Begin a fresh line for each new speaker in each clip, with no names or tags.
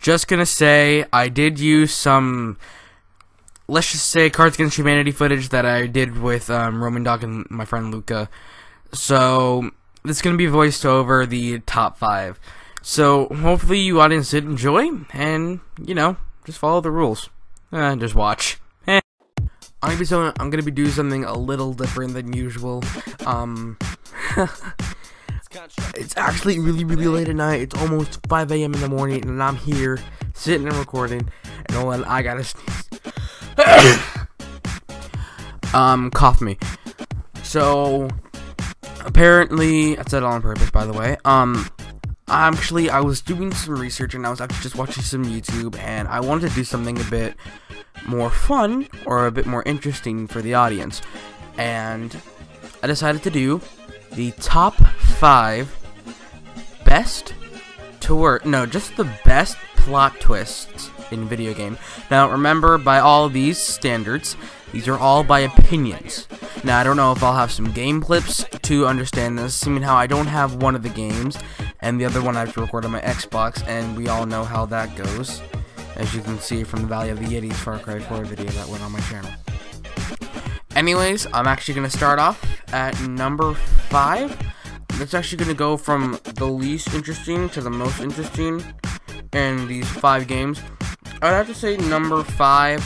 just gonna say I did use some, let's just say, Cards Against Humanity footage that I did with Roman Dog and my friend Luca. So this is gonna be voiced over the top 5. So hopefully you audience did enjoy, and you know, just follow the rules. Just watch. I'm gonna be doing something a little different than usual. It's actually really late at night. It's almost 5 a.m. in the morning, and I'm here sitting and recording, and all I gotta sneeze. Cough me. So apparently, I said it on purpose, by the way. Actually, I was doing some research, and I was actually just watching some YouTube, and I wanted to do something a bit more fun or a bit more interesting for the audience, and I decided to do the top 5 best just the best plot twists in video game. Now remember, by all these standards, these are all by opinions. Now I don't know if I'll have some game clips to understand this, seeing how I don't have one of the games and the other one I have to record on my Xbox, and we all know how that goes, as you can see from the Valley of the Yetis Far Cry 4 video that went on my channel. Anyways, I'm actually going to start off at number 5. It's actually going to go from the least interesting to the most interesting in these 5 games. I'd have to say number 5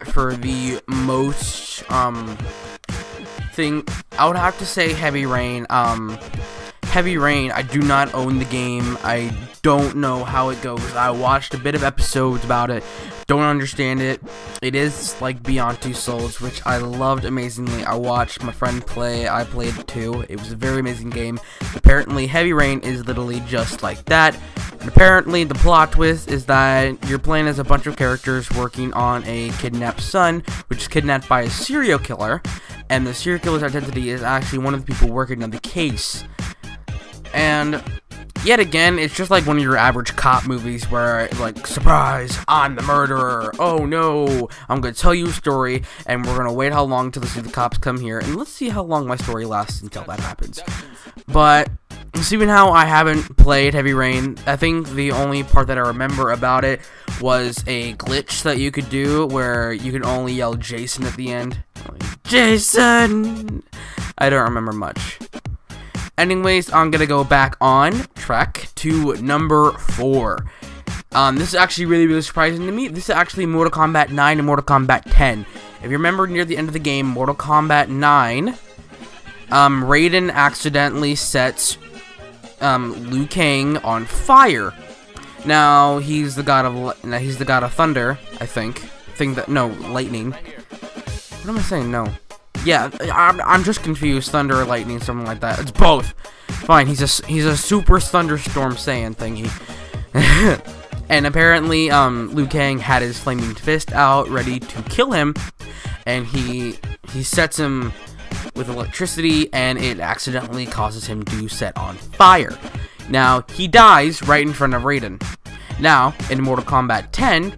for the most thing. I would have to say Heavy Rain. Heavy Rain, I do not own the game. I don't know how it goes. I watched a bit of episodes about it. Don't understand it. It is like Beyond Two Souls, which I loved amazingly. I watched my friend play. I played it too. It was a very amazing game. Apparently, Heavy Rain is literally just like that. And apparently, the plot twist is that you're playing as a bunch of characters working on a kidnapped son, which is kidnapped by a serial killer. And the serial killer's identity is actually one of the people working on the case. And yet again, it's just like one of your average cop movies where, like, surprise, I'm the murderer. Oh no, I'm gonna tell you a story, and we're gonna wait how long till the cops come here, and let's see how long my story lasts until that happens. But seeing how I haven't played Heavy Rain, I think the only part that I remember about it was a glitch that you could do where you could only yell Jason at the end. Like, Jason! I don't remember much. Anyways, I'm gonna go back on track to number 4. This is actually really surprising to me. This is actually Mortal Kombat 9 and Mortal Kombat 10. If you remember, near the end of the game, Mortal Kombat 9, Raiden accidentally sets Liu Kang on fire. Now he's the god of thunder, I think. Lightning. What am I saying? No. Yeah, I'm just confused. Thunder or lightning, something like that. It's both. Fine, he's a super thunderstorm Saiyan thingy. And apparently, Liu Kang had his flaming fist out, ready to kill him, and he sets him with electricity, and it accidentally causes him to set on fire. Now, he dies right in front of Raiden. Now, in Mortal Kombat 10,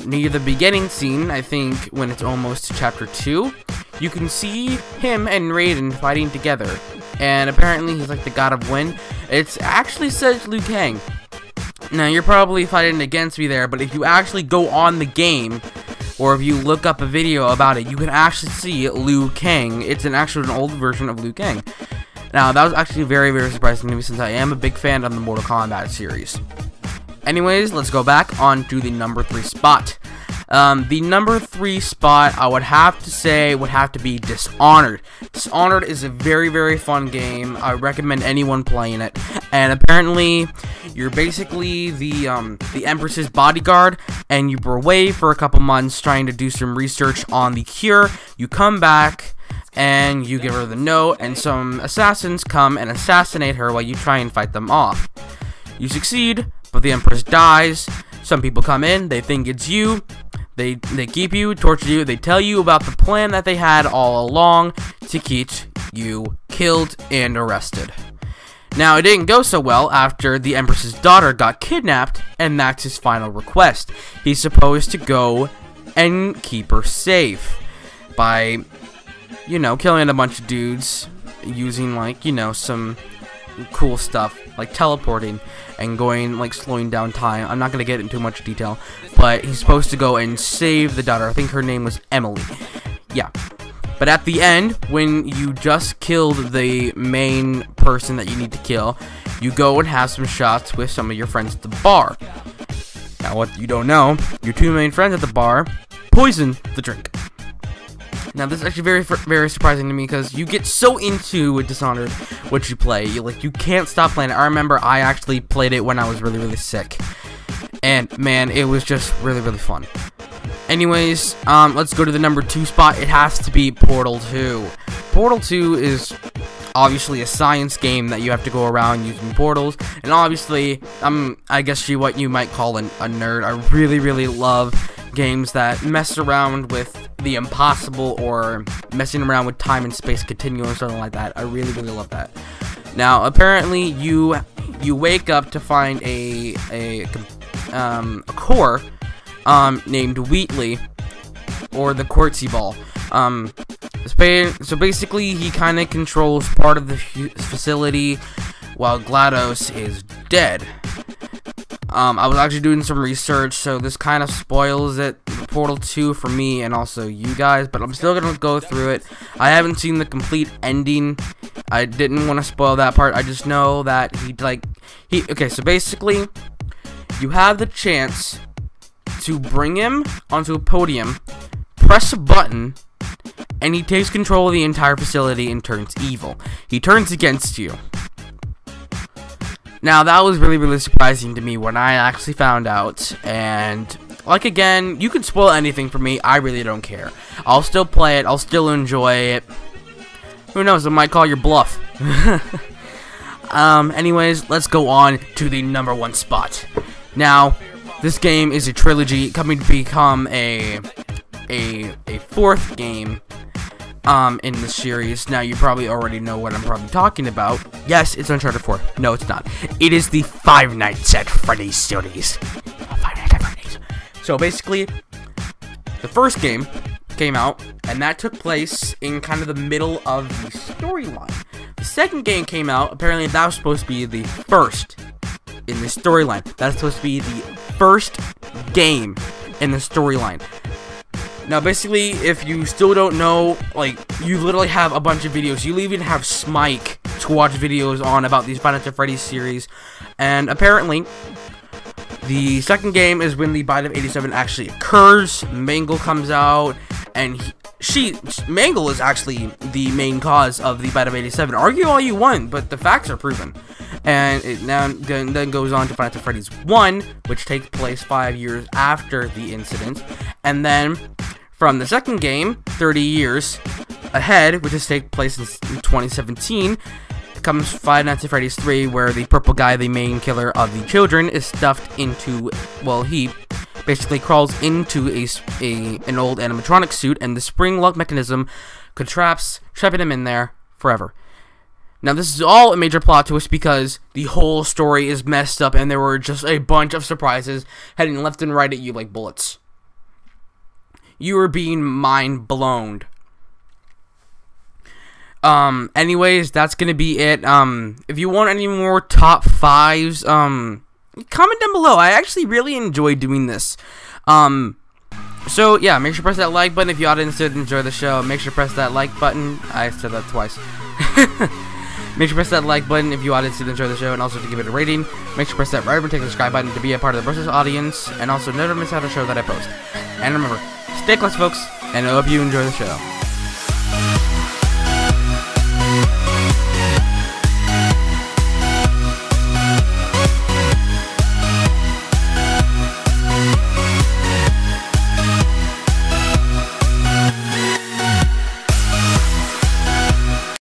near the beginning scene, I think when it's almost to chapter 2, you can see him and Raiden fighting together, and apparently he's like the god of wind. It actually says Liu Kang. Now you're probably fighting against me there, but if you actually go on the game, or if you look up a video about it, you can actually see Liu Kang. It's an old version of Liu Kang. Now that was actually very surprising to me, since I am a big fan of the Mortal Kombat series. Anyways, let's go back on to the number 3 spot. The number 3 spot, I would have to say, would have to be Dishonored. Dishonored is a very fun game. I recommend anyone playing it. And apparently, you're basically the Empress's bodyguard, and you were away for a couple months trying to do some research on the cure. You come back, and you give her the note, and some assassins come and assassinate her while you try and fight them off. You succeed, but the Empress dies. Some people come in, they think it's you. They keep you, torture you, they tell you about the plan that they had all along to keep you killed and arrested. Now, it didn't go so well after the Empress's daughter got kidnapped, and that's his final request. He's supposed to go and keep her safe by, you know, killing a bunch of dudes using, like, you know, some cool stuff, like teleporting. and going, like, slowing down time. I'm not gonna get into much detail, but he's supposed to go and save the daughter. I think her name was Emily. Yeah. But at the end, when you just killed the main person that you need to kill, you go and have some shots with some of your friends at the bar. Now, what you don't know, your two main friends at the bar poison the drink. Now, this is actually very surprising to me because you get so into Dishonored, what you play. You can't stop playing it. I remember I actually played it when I was really sick. And, man, it was just really fun. Anyways, let's go to the number 2 spot. It has to be Portal 2. Portal 2 is obviously a science game that you have to go around using portals, and obviously, I guess what you might call a nerd. I really love games that mess around with the impossible or messing around with time and space continuum or something like that. I really love that. Now, apparently, you wake up to find a core named Wheatley, or the Quartzy Ball. So basically, he kind of controls part of the facility while GLaDOS is dead. I was actually doing some research, so this kind of spoils it, Portal 2 for me and also you guys, but I'm still gonna go through it. I haven't seen the complete ending. I didn't want to spoil that part. I just know that okay, so basically, you have the chance to bring him onto a podium, press a button, and he takes control of the entire facility and turns evil. He turns against you. Now, that was really surprising to me when I actually found out, and, like, again, you can spoil anything for me, I really don't care. I'll still play it, I'll still enjoy it. Who knows, I might call your bluff. Anyways, let's go on to the number 1 spot. Now, this game is a trilogy coming to become a 4th game in the series. Now, you probably already know what I'm probably talking about. Yes, it's Uncharted 4. No, it's not. It is the Five Nights at Freddy's series. Five Nights at Freddy's. So, basically, the first game came out, and that took place in kind of the middle of the storyline. The second game came out, apparently that was supposed to be the first in the storyline. That's supposed to be the first game in the storyline. Now, basically, if you still don't know, like, you literally have a bunch of videos. You even have Smike to watch videos on about these Five Nights at Freddy's series. And apparently, the second game is when the Bite of 87 actually occurs. Mangle comes out, and Mangle is actually the main cause of the Bite of 87. Argue all you want, but the facts are proven. And it then goes on to Five Nights at Freddy's 1, which takes place 5 years after the incident. And then, from the second game, 30 years ahead, which is take place in 2017, comes Five Nights at Freddy's 3, where the purple guy, the main killer of the children, is stuffed into, well, he basically crawls into an old animatronic suit, and the spring lock mechanism trapping him in there forever. Now, this is all a major plot twist because the whole story is messed up, and there were just a bunch of surprises heading left and right at you like bullets. You were being mind blown. Anyways, that's gonna be it. If you want any more top 5s, comment down below. I actually really enjoy doing this. So yeah, make sure to press that like button if you didn't enjoy the show. Make sure to press that like button. I said that twice. Make sure to press that like button if you didn't enjoy the show, and also to give it a rating. Make sure to press that right button, take the subscribe button to be a part of the Brosers audience, and also never miss out a show that I post. And remember, stay close, folks, and I hope you enjoy the show.